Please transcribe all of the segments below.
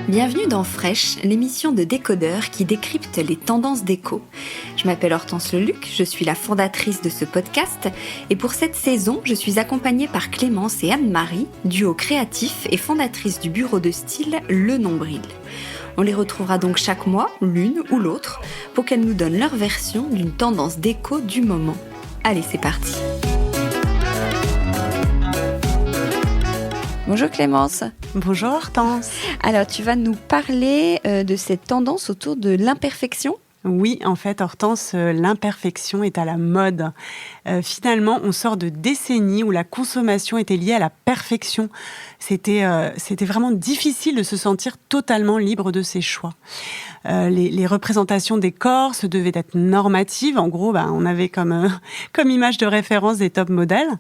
Bienvenue dans Fresh, l'émission de décodeurs qui décrypte les tendances déco. Je m'appelle Hortense Leluc, je suis la fondatrice de ce podcast et pour cette saison, je suis accompagnée par Clémence et Anne-Marie, duo créatif et fondatrice du bureau de style Le Nombril. On les retrouvera donc chaque mois, l'une ou l'autre, pour qu'elles nous donnent leur version d'une tendance déco du moment. Allez, c'est parti. Bonjour Clémence. Bonjour Hortense. Alors, tu vas nous parler de cette tendance autour de l'imperfection ? Oui, en fait, Hortense, l'imperfection est à la mode. Finalement, on sort de décennies où la consommation était liée à la perfection. C'était vraiment difficile de se sentir totalement libre de ses choix. Les représentations des corps se devaient être normatives. En gros, on avait comme image de référence des top modèles.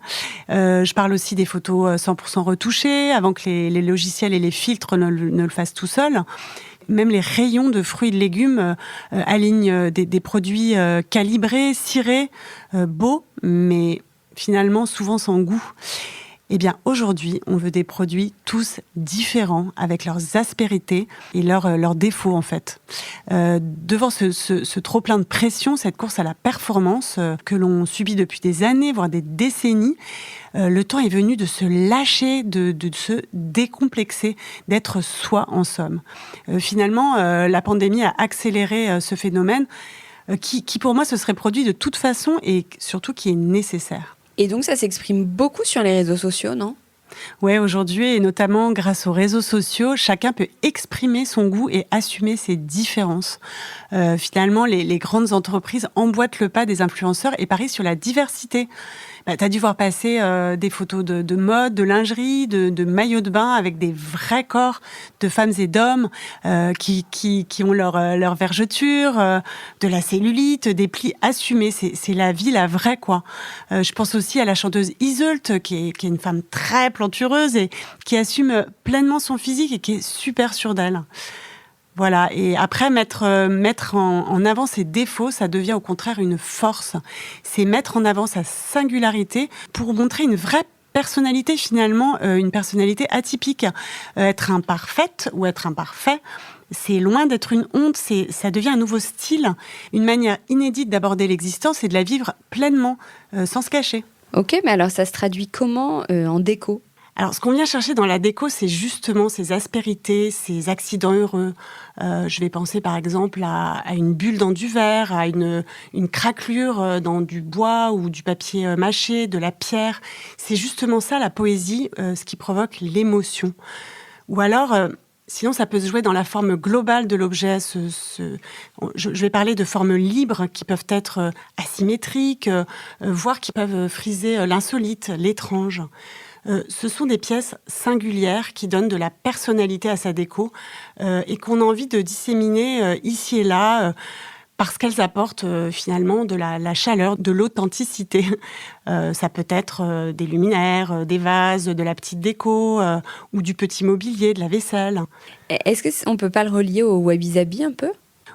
Je parle aussi des photos 100% retouchées, avant que les logiciels et les filtres ne le fassent tout seuls. Même les rayons de fruits et de légumes alignent des produits calibrés, cirés, beaux, mais finalement souvent sans goût. Eh bien, aujourd'hui, on veut des produits tous différents, avec leurs aspérités et leurs défauts, en fait. Devant ce trop-plein de pression, cette course à la performance que l'on subit depuis des années, voire des décennies, le temps est venu de se lâcher, de se décomplexer, d'être soi, en somme. Finalement, la pandémie a accéléré ce phénomène qui, pour moi, se serait produit de toute façon et surtout qui est nécessaire. Et donc, ça s'exprime beaucoup sur les réseaux sociaux, non ? Ouais, aujourd'hui, et notamment grâce aux réseaux sociaux, chacun peut exprimer son goût et assumer ses différences. Finalement, les grandes entreprises emboîtent le pas des influenceurs et parient sur la diversité. Tu as dû voir passer des photos de mode, de lingerie, de maillots de bain avec des vrais corps de femmes et d'hommes qui ont leur vergeture, de la cellulite, des plis assumés. C'est la vie, la vraie, quoi. Je pense aussi à la chanteuse Iseult, qui est une femme très plantureuse et qui assume pleinement son physique et qui est super sûre d'elle. Voilà, et après, mettre en avant ses défauts, ça devient au contraire une force. C'est mettre en avant sa singularité pour montrer une vraie personnalité, finalement, une personnalité atypique. Être imparfaite ou être imparfait, c'est loin d'être une honte, ça devient un nouveau style, une manière inédite d'aborder l'existence et de la vivre pleinement, sans se cacher. Ok, mais alors ça se traduit comment en déco ? Alors, ce qu'on vient chercher dans la déco, c'est justement ces aspérités, ces accidents heureux. Je vais penser par exemple à une bulle dans du verre, à une craquelure dans du bois ou du papier mâché, de la pierre. C'est justement ça, la poésie, ce qui provoque l'émotion. Ou alors, sinon, ça peut se jouer dans la forme globale de l'objet. Je vais parler de formes libres qui peuvent être asymétriques, voire qui peuvent friser l'insolite, l'étrange. Ce sont des pièces singulières qui donnent de la personnalité à sa déco et qu'on a envie de disséminer ici et là parce qu'elles apportent finalement de la chaleur, de l'authenticité. Ça peut être des luminaires, des vases, de la petite déco ou du petit mobilier, de la vaisselle. Est-ce qu'on ne peut pas le relier au wabi-sabi un peu ?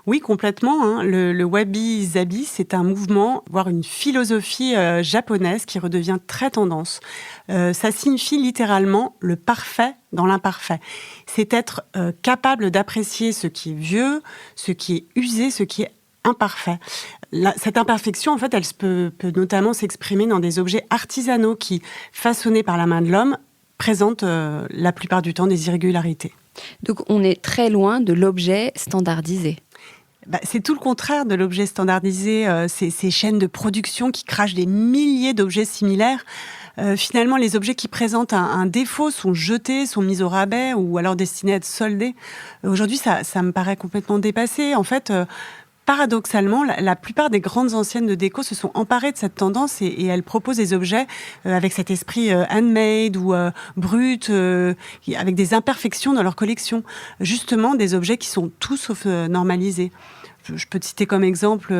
Oui, complètement. Le wabi-sabi, c'est un mouvement, voire une philosophie japonaise qui redevient très tendance. Ça signifie littéralement le parfait dans l'imparfait. C'est être capable d'apprécier ce qui est vieux, ce qui est usé, ce qui est imparfait. Cette imperfection, en fait, elle peut notamment s'exprimer dans des objets artisanaux qui, façonnés par la main de l'homme, présentent la plupart du temps des irrégularités. Donc, on est très loin de l'objet standardisé. C'est tout le contraire de l'objet standardisé, ces chaînes de production qui crachent des milliers d'objets similaires. Finalement, les objets qui présentent un défaut sont jetés, sont mis au rabais ou alors destinés à être soldés. Aujourd'hui, ça me paraît complètement dépassé. En fait, paradoxalement, la plupart des grandes enseignes de déco se sont emparées de cette tendance et elles proposent des objets avec cet esprit handmade ou brut, avec des imperfections dans leur collection. Justement, des objets qui sont tout sauf normalisés. Je peux te citer comme exemple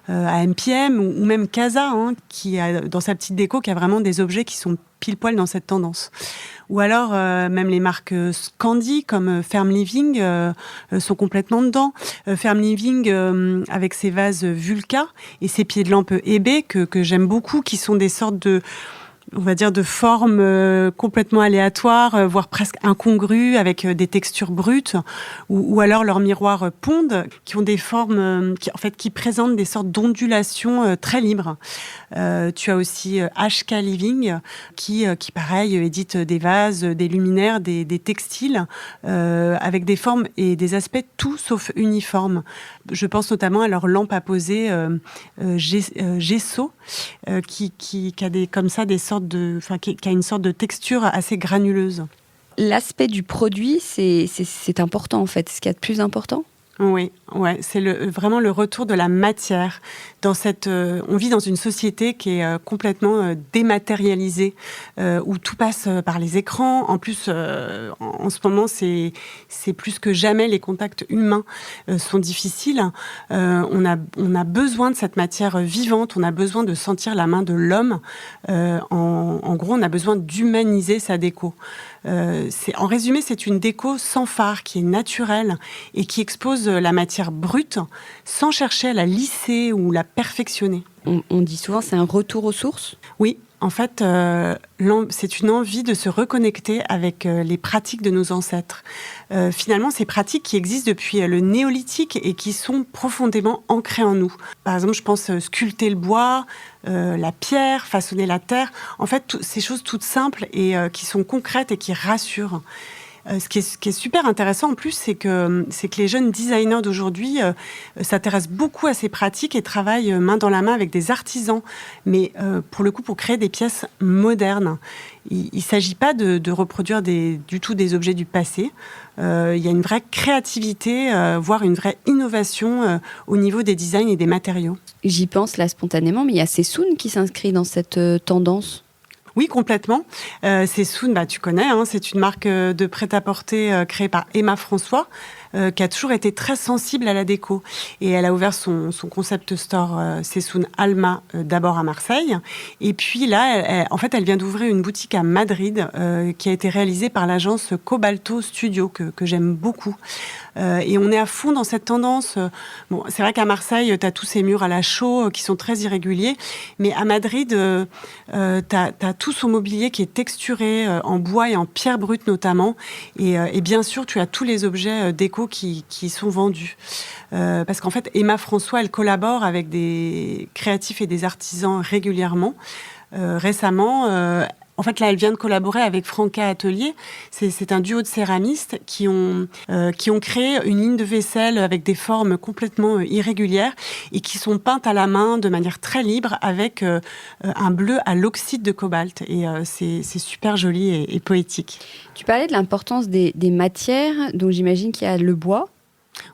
AMPM ou même Casa, qui a dans sa petite déco, qui a vraiment des objets qui sont pile poil dans cette tendance. Ou alors, même les marques Scandi, comme Ferm Living, sont complètement dedans. Ferm Living, avec ses vases Vulca et ses pieds de lampe Hébé, que j'aime beaucoup, qui sont des sortes on va dire, de formes complètement aléatoires, voire presque incongrues, avec des textures brutes, ou alors leurs miroirs pondent, qui ont des formes qui présentent des sortes d'ondulations très libres. Tu as aussi HK Living, qui pareil, édite des vases, des luminaires, des textiles, avec des formes et des aspects tout sauf uniformes. Je pense notamment à leur lampe à poser gesso, qui a qui a une sorte de texture assez granuleuse. L'aspect du produit, c'est important en fait, ce qu'il y a de plus important. Oui, ouais, c'est vraiment le retour de la matière. On vit dans une société qui est complètement dématérialisée, où tout passe par les écrans. En plus, en ce moment, c'est plus que jamais, les contacts humains sont difficiles. On a besoin de cette matière vivante, on a besoin de sentir la main de l'homme. En gros, on a besoin d'humaniser sa déco. En résumé, c'est une déco sans fard, qui est naturelle et qui expose la matière brute sans chercher à la lisser ou la perfectionner. On dit souvent c'est un retour aux sources. Oui, en fait, c'est une envie de se reconnecter avec les pratiques de nos ancêtres. Finalement, ces pratiques qui existent depuis le néolithique et qui sont profondément ancrées en nous. Par exemple, je pense sculpter le bois, la pierre, façonner la terre. En fait, ces choses toutes simples et qui sont concrètes et qui rassurent. Ce qui est super intéressant en plus, c'est que les jeunes designers d'aujourd'hui s'intéressent beaucoup à ces pratiques et travaillent main dans la main avec des artisans, mais pour le coup pour créer des pièces modernes. Il ne s'agit pas de reproduire du tout des objets du passé. Il y a une vraie créativité, voire une vraie innovation au niveau des designs et des matériaux. J'y pense là spontanément, mais il y a Sessoun qui s'inscrit dans cette tendance. Oui, complètement. Sessoun, tu connais, hein, c'est une marque de prêt-à-porter créée par Emma François, qui a toujours été très sensible à la déco. Et elle a ouvert son concept store Sessoun Alma, d'abord à Marseille. Et puis là, elle vient d'ouvrir une boutique à Madrid, qui a été réalisée par l'agence Cobalto Studio, que j'aime beaucoup. Et on est à fond dans cette tendance. Bon, c'est vrai qu'à Marseille, tu as tous ces murs à la chaux qui sont très irréguliers. Mais à Madrid, tu as tout son mobilier qui est texturé en bois et en pierre brute notamment. Et bien sûr, tu as tous les objets déco qui sont vendus. Parce qu'en fait, Emma François, elle collabore avec des créatifs et des artisans régulièrement. Récemment, en fait, là, elle vient de collaborer avec Franca Atelier. C'est un duo de céramistes qui ont créé une ligne de vaisselle avec des formes complètement irrégulières et qui sont peintes à la main de manière très libre avec un bleu à l'oxyde de cobalt. Et c'est super joli et poétique. Tu parlais de l'importance des matières, donc j'imagine qu'il y a le bois.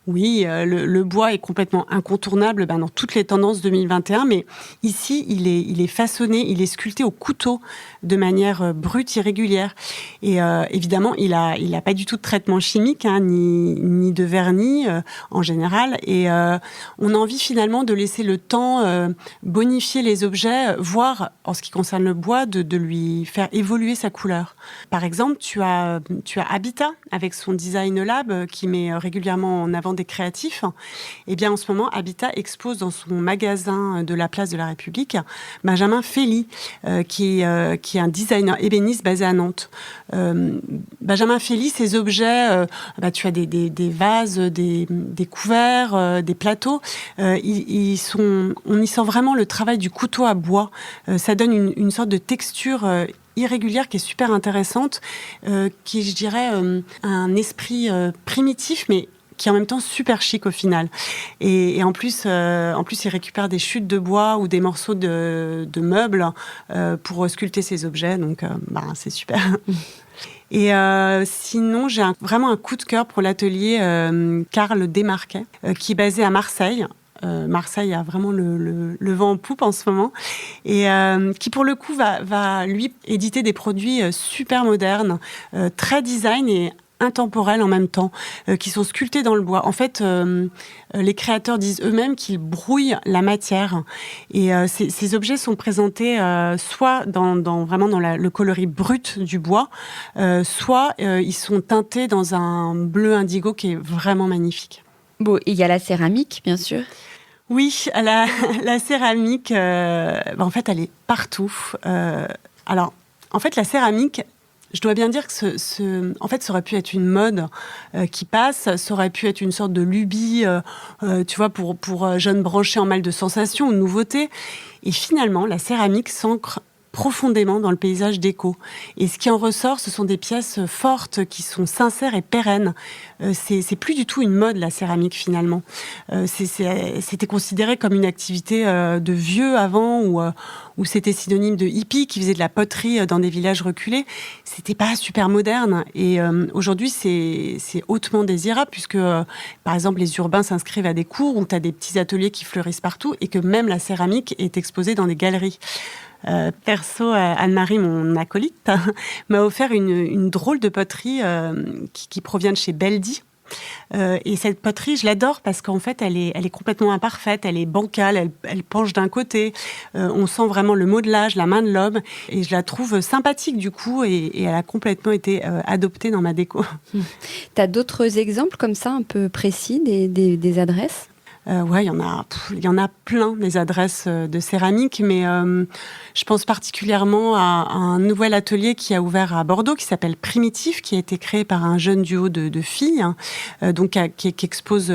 Oui, le bois est complètement incontournable dans toutes les tendances 2021, mais ici, il est façonné, il est sculpté au couteau de manière brute, irrégulière. Et évidemment, il a pas du tout de traitement chimique, ni de vernis en général. Et on a envie finalement de laisser le temps bonifier les objets, voire, en ce qui concerne le bois, de lui faire évoluer sa couleur. Par exemple, tu as Habitat avec son Design Lab qui met régulièrement en avant des créatifs. Eh bien, en ce moment, Habitat expose dans son magasin de la Place de la République Benjamin Fély, qui est un designer ébéniste basé à Nantes. Benjamin Fély, ses objets, tu as des vases, des couverts, des plateaux. On y sent vraiment le travail du couteau à bois. Ça donne une sorte de texture irrégulière qui est super intéressante, qui, je dirais, un esprit primitif, mais qui est en même temps super chic au final. Et en plus, il récupère des chutes de bois ou des morceaux de meubles pour sculpter ses objets. Donc, c'est super. Et sinon, j'ai vraiment un coup de cœur pour l'atelier Karl Desmarquet, qui est basé à Marseille. Marseille a vraiment le vent en poupe en ce moment et qui pour le coup va lui éditer des produits super modernes, très design et intemporels en même temps, qui sont sculptés dans le bois. En fait, les créateurs disent eux-mêmes qu'ils brouillent la matière. Et ces objets sont présentés soit vraiment dans le coloris brut du bois, soit ils sont teintés dans un bleu indigo qui est vraiment magnifique. Bon, il y a la céramique, bien sûr. Oui, la céramique, en fait, elle est partout. Alors, en fait, la céramique, je dois bien dire que en fait, ça aurait pu être une mode qui passe, ça aurait pu être une sorte de lubie, tu vois, pour jeunes branchés en mal de sensations ou de nouveautés. Et finalement, la céramique s'ancre profondément dans le paysage déco. Et ce qui en ressort, ce sont des pièces fortes qui sont sincères et pérennes. C'est plus du tout une mode, la céramique, finalement. C'était considéré comme une activité de vieux avant, où c'était synonyme de hippie qui faisait de la poterie dans des villages reculés. C'était pas super moderne. Et aujourd'hui, c'est hautement désirable, puisque, par exemple, les urbains s'inscrivent à des cours où tu as des petits ateliers qui fleurissent partout, et que même la céramique est exposée dans des galeries. Perso, Anne-Marie, mon acolyte, m'a offert une drôle de poterie qui provient de chez Beldi. Et cette poterie, je l'adore parce qu'en fait, elle est complètement imparfaite, elle est bancale, elle penche d'un côté. On sent vraiment le modelage, la main de l'homme. Et je la trouve sympathique du coup, et elle a complètement été adoptée dans ma déco. Tu as d'autres exemples comme ça, un peu précis, des adresses ? Ouais, il y en a plein, des adresses de céramique, mais je pense particulièrement à un nouvel atelier qui a ouvert à Bordeaux, qui s'appelle Primitif, qui a été créé par un jeune duo de filles, donc qui expose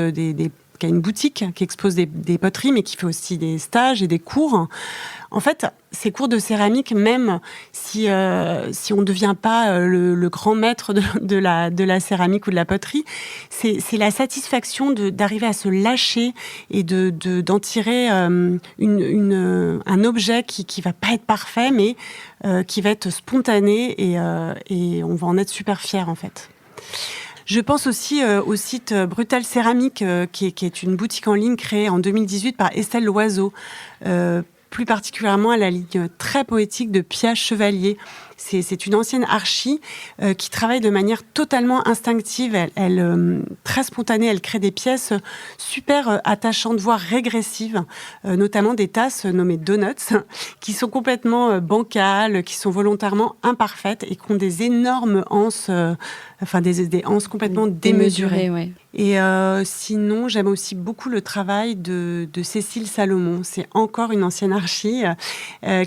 qui a une boutique qui expose des poteries, mais qui fait aussi des stages et des cours. En fait, ces cours de céramique, même si on ne devient pas le grand maître de la céramique ou de la poterie, c'est la satisfaction d'arriver à se lâcher et d'en tirer un objet qui va pas être parfait, mais qui va être spontané, et on va en être super fiers, en fait. Je pense aussi au site Brutal Céramique, qui est une boutique en ligne créée en 2018 par Estelle Loiseau, plus particulièrement à la ligne très poétique de Pia Chevalier. C'est une ancienne archi qui travaille de manière totalement instinctive. Elle très spontanée, elle crée des pièces super attachantes, voire régressives, notamment des tasses nommées donuts, qui sont complètement bancales, qui sont volontairement imparfaites et qui ont des énormes anses, des anses complètement démesurées. Ouais. Et sinon, j'aime aussi beaucoup le travail de Cécile Salomon. C'est encore une ancienne archi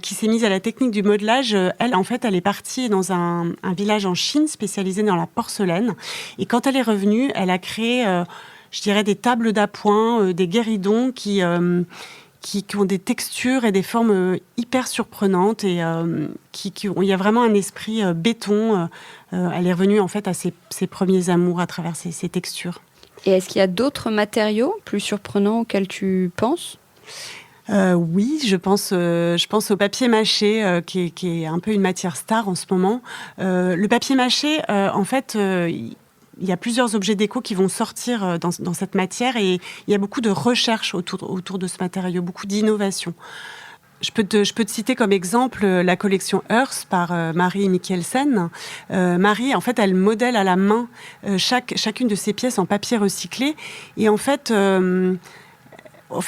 qui s'est mise à la technique du modelage. Elle est partie dans un village en Chine spécialisé dans la porcelaine. Et quand elle est revenue, elle a créé, je dirais, des tables d'appoint, des guéridons qui ont des textures et des formes hyper surprenantes, et il y a vraiment un esprit béton. Elle est revenue en fait à ses premiers amours à travers ces textures. Et est-ce qu'il y a d'autres matériaux plus surprenants auxquels tu penses ? Oui, je pense au papier mâché, qui est un peu une matière star en ce moment. Le papier mâché, il y a plusieurs objets déco qui vont sortir dans cette matière, et il y a beaucoup de recherches autour de ce matériau, beaucoup d'innovation. Je peux te citer comme exemple la collection Earth par Marie Mikkelsen. Marie, en fait, elle modèle à la main chacune de ses pièces en papier recyclé, et en fait,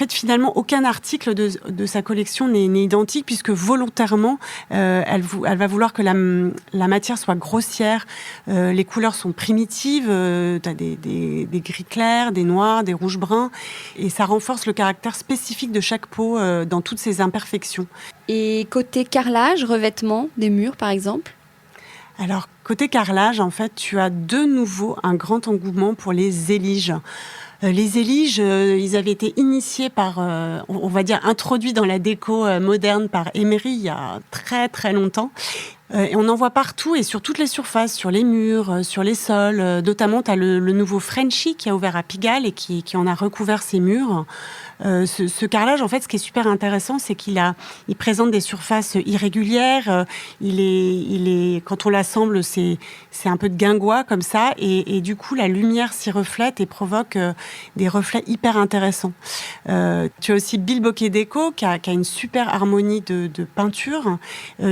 finalement, aucun article de sa collection n'est identique, puisque volontairement, elle va vouloir que la matière soit grossière. Les couleurs sont primitives. Tu as des gris clairs, des noirs, des rouges bruns. Et ça renforce le caractère spécifique de chaque peau dans toutes ses imperfections. Et côté carrelage, revêtement des murs, par exemple ? Alors, côté carrelage, en fait, tu as de nouveau un grand engouement pour les éliges. Les éliges, ils avaient été initiés on va dire introduits dans la déco moderne par Emery il y a très très longtemps. Et on en voit partout et sur toutes les surfaces, sur les murs, sur les sols. Notamment, tu as le nouveau Frenchy qui a ouvert à Pigalle et qui en a recouvert ses murs. Ce carrelage, en fait, ce qui est super intéressant, c'est qu'il présente des surfaces irrégulières. Quand on l'assemble, c'est un peu de guingois comme ça, et du coup, la lumière s'y reflète et provoque des reflets hyper intéressants. Tu as aussi Bill Bocquet Déco qui a une super harmonie de peinture,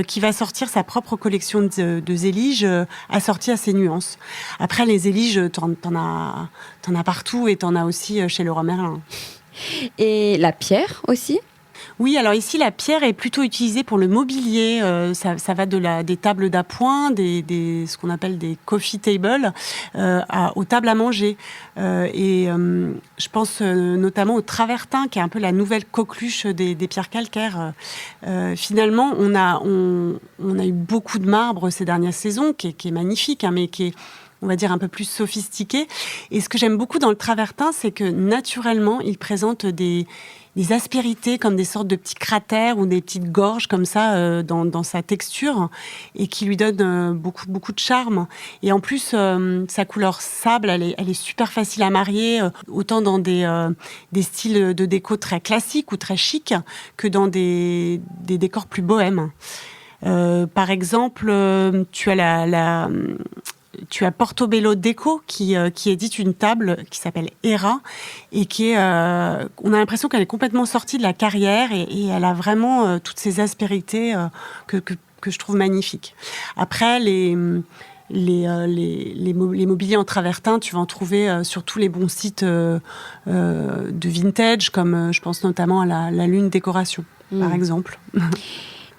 qui va sortir sa propre collection de zéliges assortie à ses nuances. Après, les zéliges, t'en as partout, et t'en as aussi chez Leroy Merlin. Et la pierre aussi ? Oui, alors ici, la pierre est plutôt utilisée pour le mobilier. Ça va des tables d'appoint, ce qu'on appelle des coffee tables, aux tables à manger. Je pense notamment au travertin, qui est un peu la nouvelle coqueluche des pierres calcaires. Finalement, on a eu beaucoup de marbre ces dernières saisons, qui est magnifique, hein, mais qui est, on va dire, un peu plus sophistiqué. Et ce que j'aime beaucoup dans le travertin, c'est que naturellement, il présente des aspérités, comme des sortes de petits cratères ou des petites gorges comme ça dans sa texture, et qui lui donne beaucoup de charme. Et en plus, sa couleur sable, elle est super facile à marier, autant dans des styles de déco très classiques ou très chics que dans des décors plus bohèmes. Par exemple, tu as Portobello Déco qui édite une table qui s'appelle Hera et qui est, on a l'impression qu'elle est complètement sortie de la carrière et elle a vraiment toutes ces aspérités que je trouve magnifiques. Après, les mobiliers en travertin, tu vas en trouver sur tous les bons sites de vintage, comme je pense notamment à la Lune Décoration, par exemple.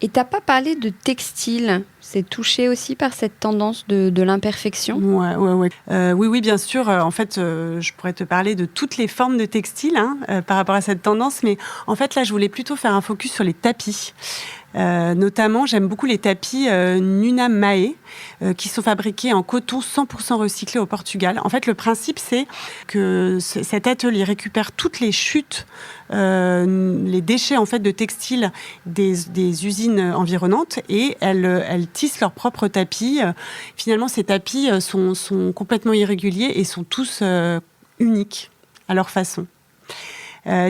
Et t'as pas parlé de textile. C'est touché aussi par cette tendance de l'imperfection ? Ouais. Oui, bien sûr. En fait, je pourrais te parler de toutes les formes de textile par rapport à cette tendance. Mais en fait, là, je voulais plutôt faire un focus sur les tapis. Notamment, j'aime beaucoup les tapis Nuna Mae, qui sont fabriqués en coton 100% recyclé au Portugal. En fait, le principe, c'est que cet atelier récupère toutes les chutes, les déchets en fait de textiles des usines environnantes, et elles tissent leurs propres tapis. Finalement, ces tapis sont complètement irréguliers et sont tous uniques à leur façon.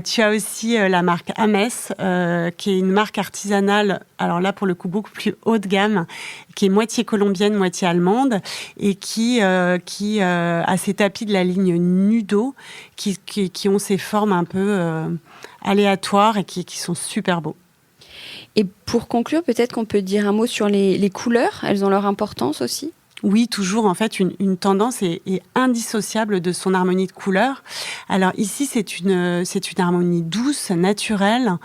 Tu as aussi la marque Ames, qui est une marque artisanale, alors là pour le coup beaucoup plus haut de gamme, qui est moitié colombienne, moitié allemande, et qui a ces tapis de la ligne Nudo, qui ont ces formes un peu aléatoires et qui sont super beaux. Et pour conclure, peut-être qu'on peut dire un mot sur les couleurs. Elles ont leur importance aussi ? Oui, toujours, en fait, une tendance est indissociable de son harmonie de couleurs. Alors ici, c'est une harmonie douce, naturelle,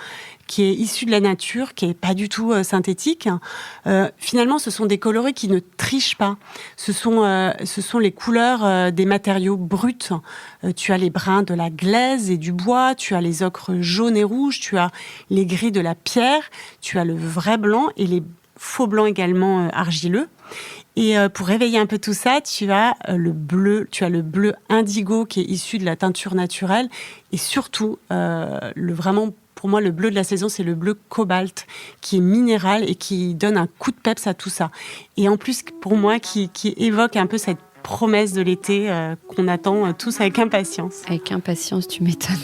qui est issue de la nature, qui est pas du tout synthétique. Finalement, ce sont des coloris qui ne trichent pas. Ce sont les couleurs des matériaux bruts. Tu as les bruns de la glaise et du bois, tu as les ocres jaunes et rouges, tu as les gris de la pierre, tu as le vrai blanc et les faux blancs également argileux. Et pour réveiller un peu tout ça, tu as le bleu indigo qui est issu de la teinture naturelle, et surtout vraiment pour moi le bleu de la saison, c'est le bleu cobalt qui est minéral et qui donne un coup de peps à tout ça. Et en plus pour moi qui évoque un peu cette promesse de l'été qu'on attend tous avec impatience. Avec impatience, tu m'étonnes.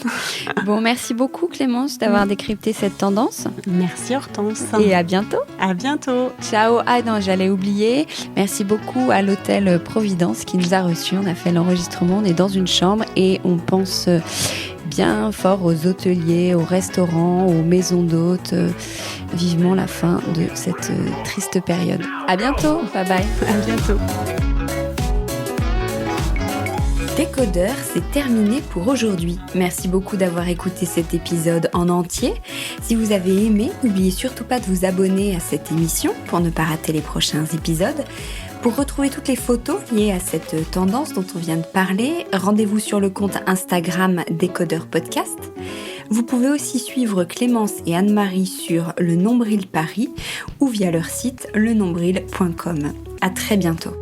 Bon, merci beaucoup Clémence d'avoir décrypté cette tendance. Merci Hortense. Et à bientôt. À bientôt. Ciao. Ah non, j'allais oublier. Merci beaucoup à l'hôtel Providence qui nous a reçus. On a fait l'enregistrement, on est dans une chambre et on pense bien fort aux hôteliers, aux restaurants, aux maisons d'hôtes. Vivement la fin de cette triste période. À bientôt. Bye bye. À bientôt. Décodeur, c'est terminé pour aujourd'hui. Merci beaucoup d'avoir écouté cet épisode en entier. Si vous avez aimé, n'oubliez surtout pas de vous abonner à cette émission pour ne pas rater les prochains épisodes. Pour retrouver toutes les photos liées à cette tendance dont on vient de parler, rendez-vous sur le compte Instagram Décodeur Podcast. Vous pouvez aussi suivre Clémence et Anne-Marie sur Le Nombril Paris ou via leur site lenombril.com. À très bientôt.